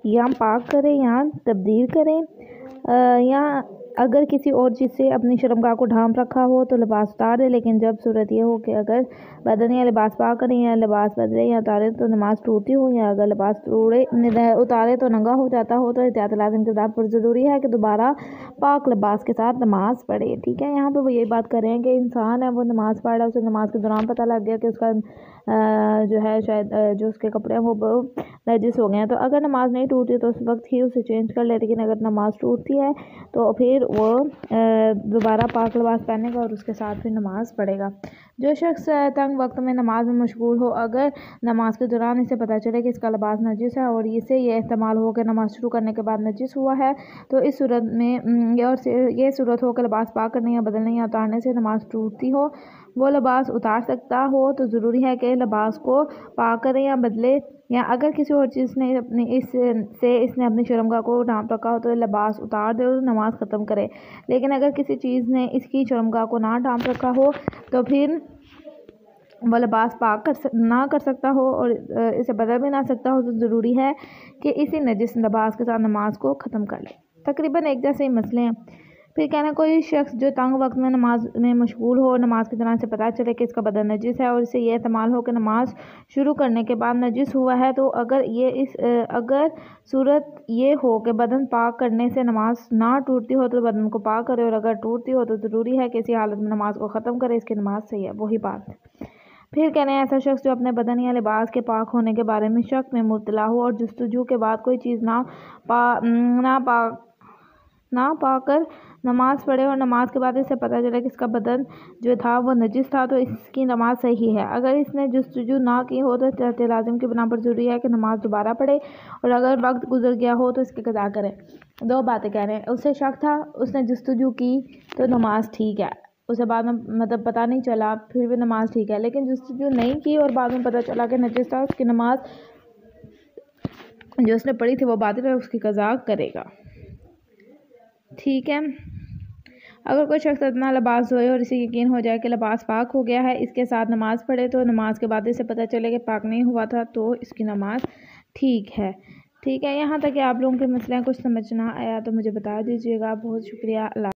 या पाक करें या तब्दील करें, या अगर किसी और चीज़ से अपनी शर्मगाह को ढांप रखा हो तो लिबास उतार दे। लेकिन जब सूरत यह हो कि अगर बदन या लिबास पाक करें या लिबास बदले या उतारे तो नमाज टूटती हो, या अगर लिबास उतारे तो नंगा हो जाता हो, तो एहतियात लाज़िम के साथ पर ज़रूरी है कि दोबारा पाक लिबास के साथ नमाज पढ़े। ठीक है, यहाँ पर वो यही बात कर रहे हैं कि इंसान है, वो नमाज़ पढ़ रहा है, उसे नमाज के दौरान पता लग गया कि उसका जो है शायद जो उसके कपड़े हैं वो नजिस हो गए हैं, तो अगर नमाज नहीं टूटती तो उस वक्त ही उसे चेंज कर ले। लेकिन अगर नमाज टूटती है तो फिर वो दोबारा पाक लिबास पहनेगा और उसके साथ फिर नमाज पढ़ेगा। जो शख्स तंग वक्त में नमाज में मशगूल हो, अगर नमाज के दौरान इसे पता चले कि इसका लिबास नजिस है और इसे यह एहतमाल हो कि नमाज शुरू करने के बाद नजिस हुआ है, तो इस सूरत में ये सूरत हो कि लिबास पाक करने या बदलने या उतारने से नमाज टूटती हो, वो लिबास उतार सकता हो, तो ज़रूरी है कि लिबास को पाक करें या बदले। या अगर किसी और चीज़ ने इसने अपनी शर्मगाह को ढांप रखा हो तो लिबास उतार दे और नमाज ख़त्म करे। लेकिन अगर किसी चीज़ ने इसकी शर्मगाह को ना ढांप रखा हो तो फिर वह लिबास पाक ना कर सकता हो और इसे बदल भी ना सकता हो, तो ज़रूरी है कि इसी नजिस लिबास के साथ नमाज को ख़त्म कर ले। तकरीबन एक जैसे ही मसले हैं। फिर कहना, कोई शख्स जो तंग वक्त में नमाज में मशगूल हो, नमाज के दौरान से पता चले कि इसका बदन नजिस है और इसे यह एहतमाल हो कि नमाज शुरू करने के बाद नजिस हुआ है, तो अगर सूरत ये हो कि बदन पाक करने से नमाज ना टूटती हो तो बदन को पाक करे, और अगर टूटती हो तो ज़रूरी है कि इसी हालत में नमाज को ख़त्म करे, इसकी नमाज सही है। वही बात है। फिर कहने हैं, ऐसा शख्स जो अपने बदन या लिबास के पाक होने के बारे में शक में मुब्तला हो और जस्तजू के बाद कोई चीज़ ना पाकर नमाज पढ़े और नमाज के बाद इसे पता चले कि इसका बदन जो था वो नजिस था, तो इसकी नमाज सही है। अगर इसने जस्तजू ना की हो तो एहतियात लाज़िम की बिना पर ज़रूरी है कि नमाज दोबारा पढ़े, और अगर वक्त गुजर गया हो तो इसकी कज़ा करे। दो बातें कह रहे हैं, उसे शक था, उसने जस्तजू की तो नमाज ठीक है, उसे बाद में मतलब पता नहीं चला, फिर भी नमाज ठीक है। लेकिन जस्तजू नहीं की और बाद में पता चला कि नजिस था, उसकी नमाज जो उसने पढ़ी थी वो बातिल है, उसकी कज़ा करेगा। ठीक है, अगर कोई शख्स अपना लिबास धोए और इसे यकीन हो जाए कि लिबास पाक हो गया है, इसके साथ नमाज पढ़े, तो नमाज के बाद इसे पता चले कि पाक नहीं हुआ था, तो इसकी नमाज ठीक है। ठीक है, यहाँ तक कि आप लोगों के मसले कुछ समझ ना आया तो मुझे बता दीजिएगा। बहुत शुक्रिया। अल्लाह।